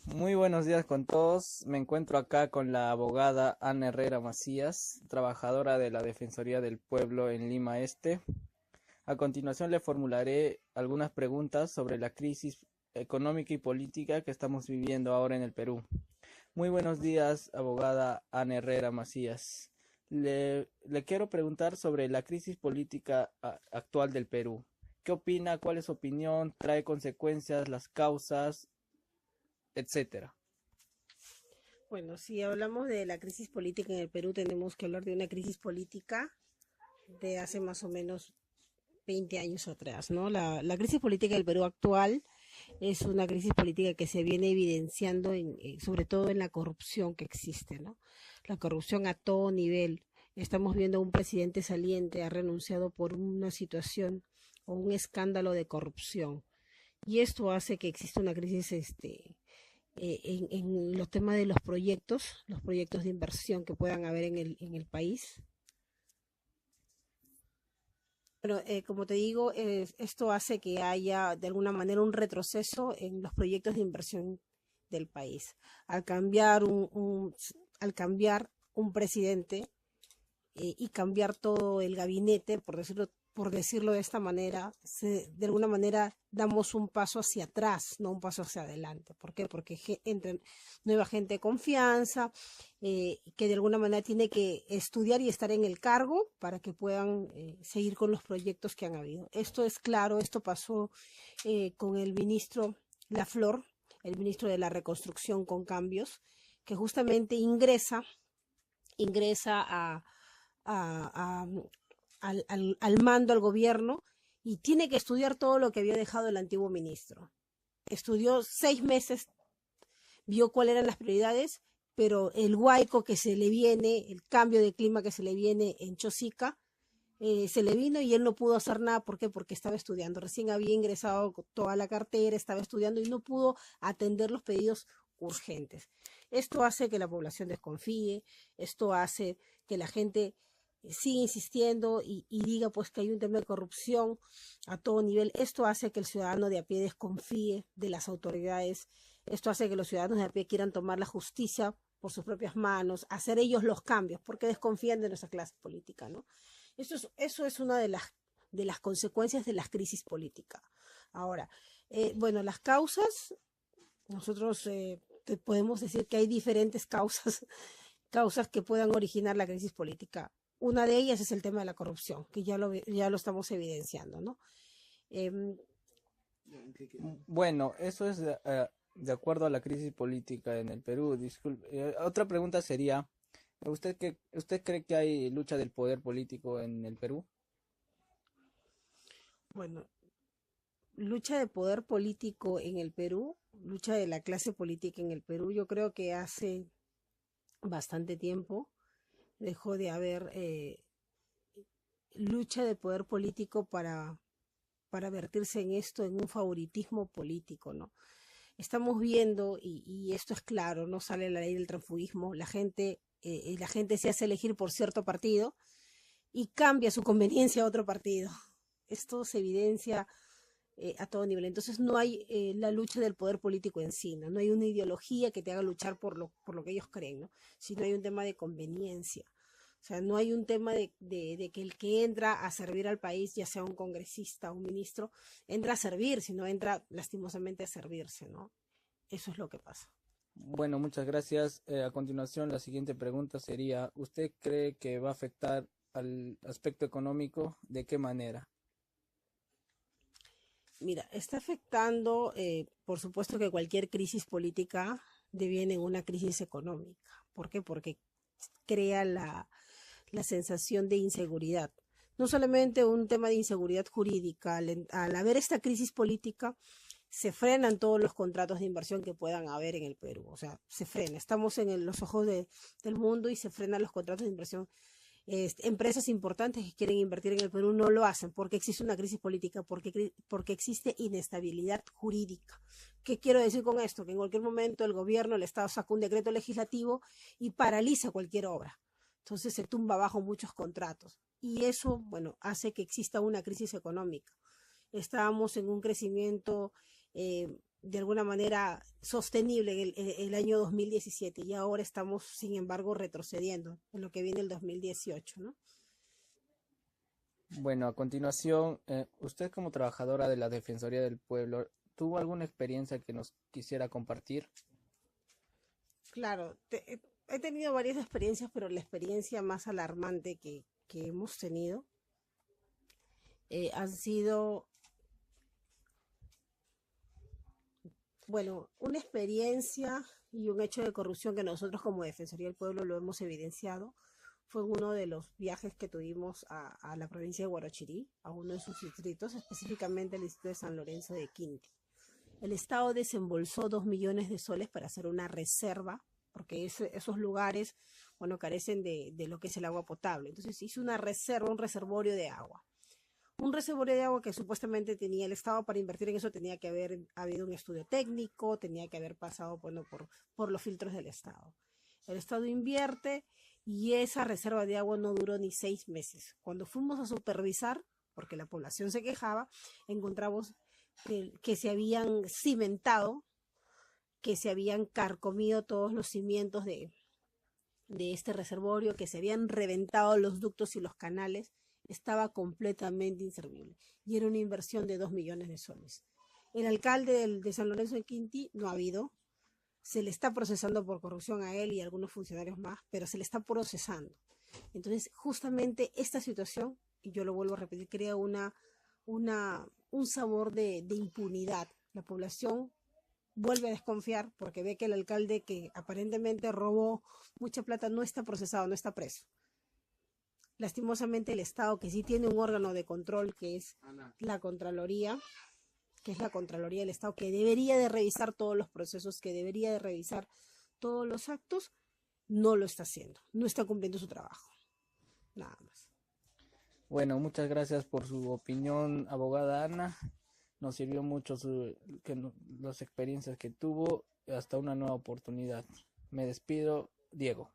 Muy buenos días con todos. Me encuentro acá con la abogada Ana Herrera Macías, trabajadora de la Defensoría del Pueblo en Lima Este. A continuación le formularé algunas preguntas sobre la crisis económica y política que estamos viviendo ahora en el Perú. Muy buenos días, abogada Ana Herrera Macías. Le quiero preguntar sobre la crisis política actual del Perú. ¿Qué opina? ¿Cuál es su opinión? ¿Trae consecuencias? ¿Las causas? Etcétera. Bueno, si hablamos de la crisis política en el Perú, tenemos que hablar de una crisis política de hace más o menos 20 años atrás, ¿no? La crisis política del Perú actual es una crisis política que se viene evidenciando sobre todo en la corrupción que existe, ¿no? La corrupción a todo nivel. Estamos viendo un presidente saliente ha renunciado por una situación o un escándalo de corrupción. Y esto hace que exista una crisis en los temas de los proyectos de inversión que puedan haber en el país. Pero como te digo, esto hace que haya de alguna manera un retroceso en los proyectos de inversión del país. Al cambiar al cambiar un presidente y cambiar todo el gabinete, por decirlo de esta manera, de alguna manera damos un paso hacia atrás, no un paso hacia adelante. ¿Por qué? Porque entra nueva gente de confianza, que de alguna manera tiene que estudiar y estar en el cargo para que puedan seguir con los proyectos que han habido. Esto es claro, esto pasó con el ministro Laflor, el ministro de la Reconstrucción con Cambios, que justamente ingresa a, al mando, al gobierno, y tiene que estudiar todo lo que había dejado el antiguo ministro. Estudió 6 meses, vio cuáles eran las prioridades, pero el huaico que se le viene, el cambio de clima que se le viene en Chosica, se le vino y él no pudo hacer nada. ¿Por qué? Porque estaba estudiando. Recién había ingresado con toda la cartera, estaba estudiando y no pudo atender los pedidos urgentes. Esto hace que la población desconfíe, esto hace que la gente siga insistiendo y diga pues que hay un tema de corrupción a todo nivel. Esto hace que el ciudadano de a pie desconfíe de las autoridades. Esto hace que los ciudadanos de a pie quieran tomar la justicia por sus propias manos, hacer ellos los cambios, porque desconfían de nuestra clase política, ¿no? Eso es una de las consecuencias de la crisis política. Ahora, bueno, las causas, nosotros podemos decir que hay diferentes causas, causas que puedan originar la crisis política. Una de ellas es el tema de la corrupción, que ya lo estamos evidenciando, ¿no? Eh, Bueno, eso es de acuerdo a la crisis política en el Perú. Disculpe. Otra pregunta sería, ¿usted cree que hay lucha del poder político en el Perú? bueno, lucha de poder político en el Perú, lucha de la clase política en el Perú, yo creo que hace bastante tiempo dejó de haber lucha de poder político para vertirse en esto, en un favoritismo político, ¿no? Estamos viendo, y esto es claro, no sale la ley del transfugismo, la gente se hace elegir por cierto partido y cambia su conveniencia a otro partido. Esto se evidencia a todo nivel. Entonces no hay la lucha del poder político en sí, ¿no? No hay una ideología que te haga luchar por lo que ellos creen, ¿no? Sino hay un tema de conveniencia. O sea, no hay un tema de que el que entra a servir al país, ya sea un congresista o un ministro, entra a servir, sino entra lastimosamente a servirse, ¿no? Eso es lo que pasa. Bueno, muchas gracias. A continuación, la siguiente pregunta sería, ¿usted cree que va a afectar al aspecto económico? ¿De qué manera? Mira, está afectando, por supuesto que cualquier crisis política deviene en una crisis económica. ¿Por qué? Porque crea la sensación de inseguridad. No solamente un tema de inseguridad jurídica, al haber esta crisis política, se frenan todos los contratos de inversión que puedan haber en el Perú. O sea, se frena. Estamos en los ojos del mundo y se frenan los contratos de inversión. Empresas importantes que quieren invertir en el Perú no lo hacen porque existe una crisis política, porque existe inestabilidad jurídica. ¿Qué quiero decir con esto? Que en cualquier momento el gobierno, el Estado saca un decreto legislativo y paraliza cualquier obra. Entonces se tumba abajo muchos contratos. Y eso, bueno, hace que exista una crisis económica. Estábamos en un crecimiento de alguna manera sostenible en el año 2017 y ahora estamos, sin embargo, retrocediendo en lo que viene el 2018, ¿no? Bueno, a continuación, usted como trabajadora de la Defensoría del Pueblo, ¿tuvo alguna experiencia que nos quisiera compartir? Claro, he tenido varias experiencias, pero la experiencia más alarmante que hemos tenido han sido, bueno, una experiencia y un hecho de corrupción que nosotros como Defensoría del Pueblo lo hemos evidenciado. Fue en uno de los viajes que tuvimos a la provincia de Huarochirí, a uno de sus distritos, específicamente el distrito de San Lorenzo de Quinti. El Estado desembolsó 2 millones de soles para hacer una reserva, porque esos lugares, bueno, carecen de lo que es el agua potable. Entonces hizo una reserva, un reservorio de agua. Un reservorio de agua que supuestamente tenía el Estado. Para invertir en eso tenía que haber habido un estudio técnico, tenía que haber pasado, bueno, por los filtros del Estado. El Estado invierte y esa reserva de agua no duró ni 6 meses. Cuando fuimos a supervisar, porque la población se quejaba, encontramos que se habían cimentado, que se habían carcomido todos los cimientos de este reservorio, que se habían reventado los ductos y los canales. Estaba completamente inservible y era una inversión de 2 millones de soles. El alcalde de San Lorenzo de Quinti no ha habido, se le está procesando por corrupción a él y a algunos funcionarios más, pero se le está procesando. Entonces, justamente esta situación, y yo lo vuelvo a repetir, crea un sabor de impunidad. La población vuelve a desconfiar porque ve que el alcalde, que aparentemente robó mucha plata, no está procesado, no está preso. Lastimosamente el Estado, que sí tiene un órgano de control, que es la Contraloría, del Estado, que debería de revisar todos los procesos, que debería de revisar todos los actos, no lo está haciendo, no está cumpliendo su trabajo. Nada más. Bueno, muchas gracias por su opinión, abogada Ana. Nos sirvió mucho las experiencias que tuvo. Hasta una nueva oportunidad. Me despido, Diego.